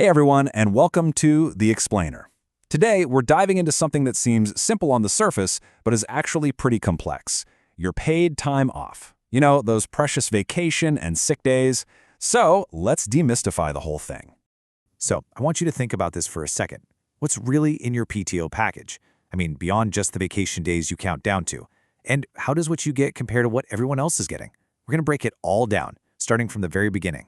Hey everyone, and welcome to The Explainer. Today, we're diving into something that seems simple on the surface, but is actually pretty complex. Your paid time off. You know, those precious vacation and sick days. So, let's demystify the whole thing. So, I want you to think about this for a second. What's really in your PTO package? I mean, beyond just the vacation days you count down to. And how does what you get compare to what everyone else is getting? We're going to break it all down, starting from the very beginning.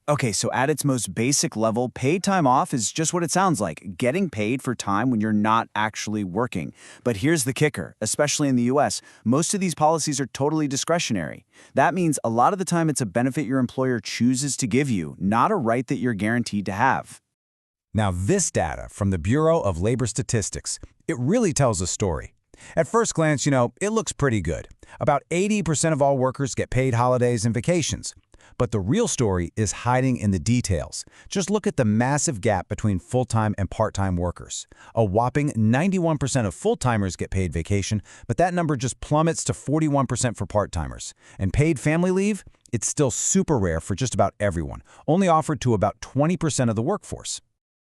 Okay, so at its most basic level, paid time off is just what it sounds like, getting paid for time when you're not actually working. But here's the kicker, especially in the US, most of these policies are totally discretionary. That means a lot of the time it's a benefit your employer chooses to give you, not a right that you're guaranteed to have. Now, this data from the Bureau of Labor Statistics, it really tells a story. At first glance, it looks pretty good. About 80% of all workers get paid holidays and vacations. But the real story is hiding in the details. Just look at the massive gap between full-time and part-time workers. A whopping 91% of full-timers get paid vacation, but that number just plummets to 41% for part-timers. And paid family leave? It's still super rare for just about everyone, only offered to about 20% of the workforce.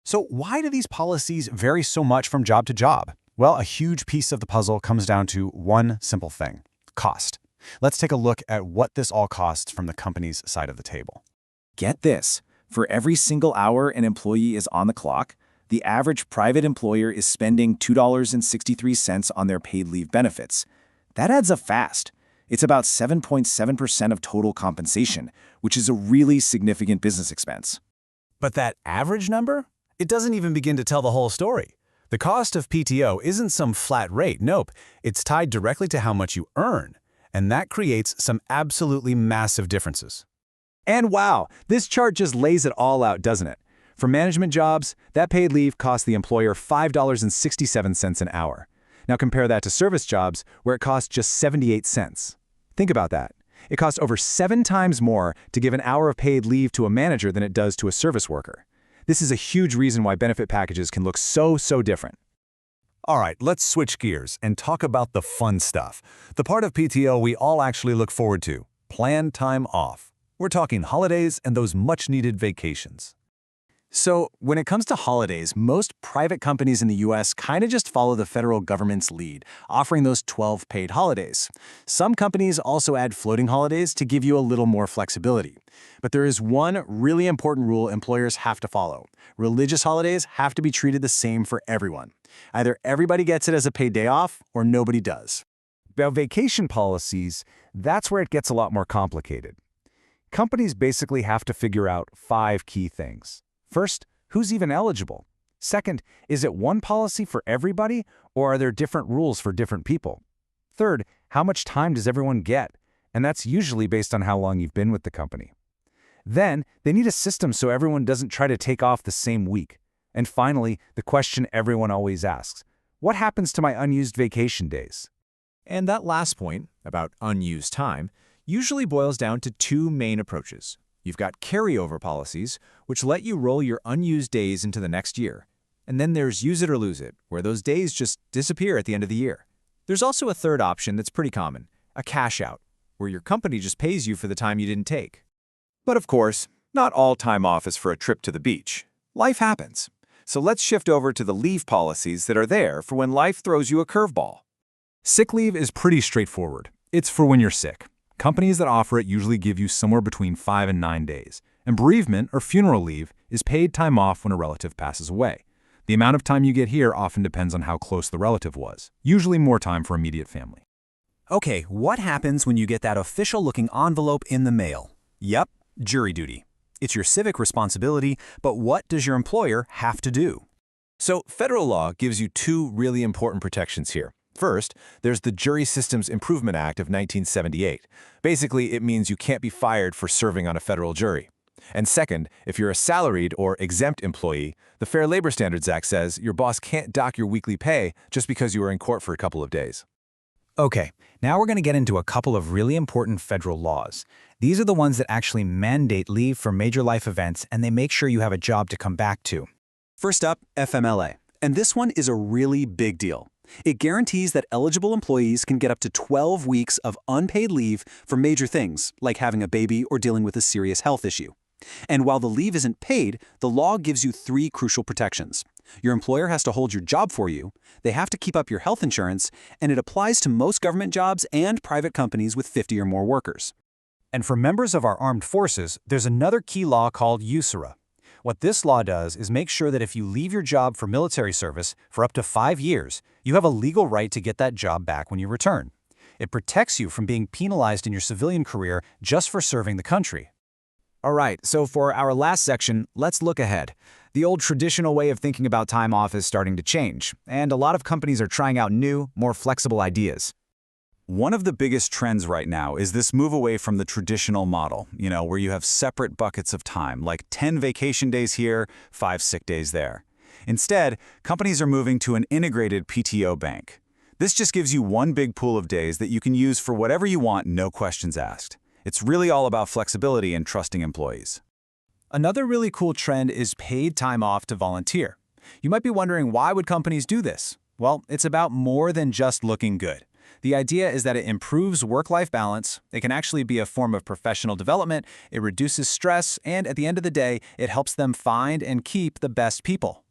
So why do these policies vary so much from job to job? Well, a huge piece of the puzzle comes down to one simple thing: cost. Let's take a look at what this all costs from the company's side of the table. Get this, for every single hour an employee is on the clock, the average private employer is spending $2.63 on their paid leave benefits. That adds up fast. It's about 7.7% of total compensation, which is a really significant business expense. But that average number? It doesn't even begin to tell the whole story. The cost of PTO isn't some flat rate, nope. It's tied directly to how much you earn. And that creates some absolutely massive differences. And wow, this chart just lays it all out, doesn't it? For management jobs, that paid leave costs the employer $5.67 an hour. Now compare that to service jobs, where it costs just 78 cents. Think about that. It costs over 7 times more to give an hour of paid leave to a manager than it does to a service worker. This is a huge reason why benefit packages can look so different. All right, let's switch gears and talk about the fun stuff. The part of PTO we all actually look forward to: planned time off. We're talking holidays and those much-needed vacations. So, when it comes to holidays, most private companies in the US kind of just follow the federal government's lead, offering those 12 paid holidays. Some companies also add floating holidays to give you a little more flexibility. But there is one really important rule employers have to follow. Religious holidays have to be treated the same for everyone. Either everybody gets it as a paid day off, or nobody does. About vacation policies, that's where it gets a lot more complicated. Companies basically have to figure out 5 key things. First, who's even eligible? Second, is it one policy for everybody, or are there different rules for different people? Third, how much time does everyone get? And that's usually based on how long you've been with the company. Then, they need a system so everyone doesn't try to take off the same week. And finally, the question everyone always asks: what happens to my unused vacation days? And that last point, about unused time, usually boils down to 2 main approaches. You've got carryover policies, which let you roll your unused days into the next year. And then there's use it or lose it, where those days just disappear at the end of the year. There's also a third option that's pretty common: a cash out, where your company just pays you for the time you didn't take. But of course, not all time off is for a trip to the beach. Life happens. So let's shift over to the leave policies that are there for when life throws you a curveball. Sick leave is pretty straightforward. It's for when you're sick. Companies that offer it usually give you somewhere between 5 and 9 days. And bereavement or funeral leave is paid time off when a relative passes away. The amount of time you get here often depends on how close the relative was, usually more time for immediate family. Okay, what happens when you get that official-looking envelope in the mail? Yep, jury duty. It's your civic responsibility, but what does your employer have to do? So federal law gives you 2 really important protections here. First, there's the Jury Systems Improvement Act of 1978. Basically, it means you can't be fired for serving on a federal jury. And second, if you're a salaried or exempt employee, the Fair Labor Standards Act says your boss can't dock your weekly pay just because you were in court for a couple of days. Okay, now we're going to get into a couple of really important federal laws. These are the ones that actually mandate leave for major life events, and they make sure you have a job to come back to. First up, FMLA. And this one is a really big deal. It guarantees that eligible employees can get up to 12 weeks of unpaid leave for major things, like having a baby or dealing with a serious health issue. And while the leave isn't paid, the law gives you 3 crucial protections. Your employer has to hold your job for you, they have to keep up your health insurance, and it applies to most government jobs and private companies with 50 or more workers. And for members of our armed forces, there's another key law called USERA. What this law does is make sure that if you leave your job for military service for up to 5 years, you have a legal right to get that job back when you return. It protects you from being penalized in your civilian career just for serving the country. All right, so for our last section, let's look ahead. The old traditional way of thinking about time off is starting to change, and a lot of companies are trying out new, more flexible ideas. One of the biggest trends right now is this move away from the traditional model, where you have separate buckets of time, like 10 vacation days here, 5 sick days there. Instead, companies are moving to an integrated PTO bank. This just gives you one big pool of days that you can use for whatever you want, no questions asked. It's really all about flexibility and trusting employees. Another really cool trend is paid time off to volunteer. You might be wondering, why would companies do this? Well, it's about more than just looking good. The idea is that it improves work-life balance, it can actually be a form of professional development, it reduces stress, and at the end of the day, it helps them find and keep the best people.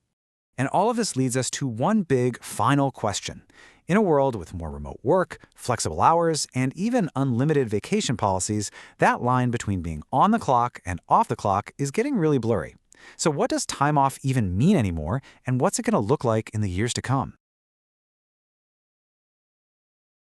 And all of this leads us to one big final question. In a world with more remote work, flexible hours, and even unlimited vacation policies, that line between being on the clock and off the clock is getting really blurry. So what does time off even mean anymore, and what's it going to look like in the years to come?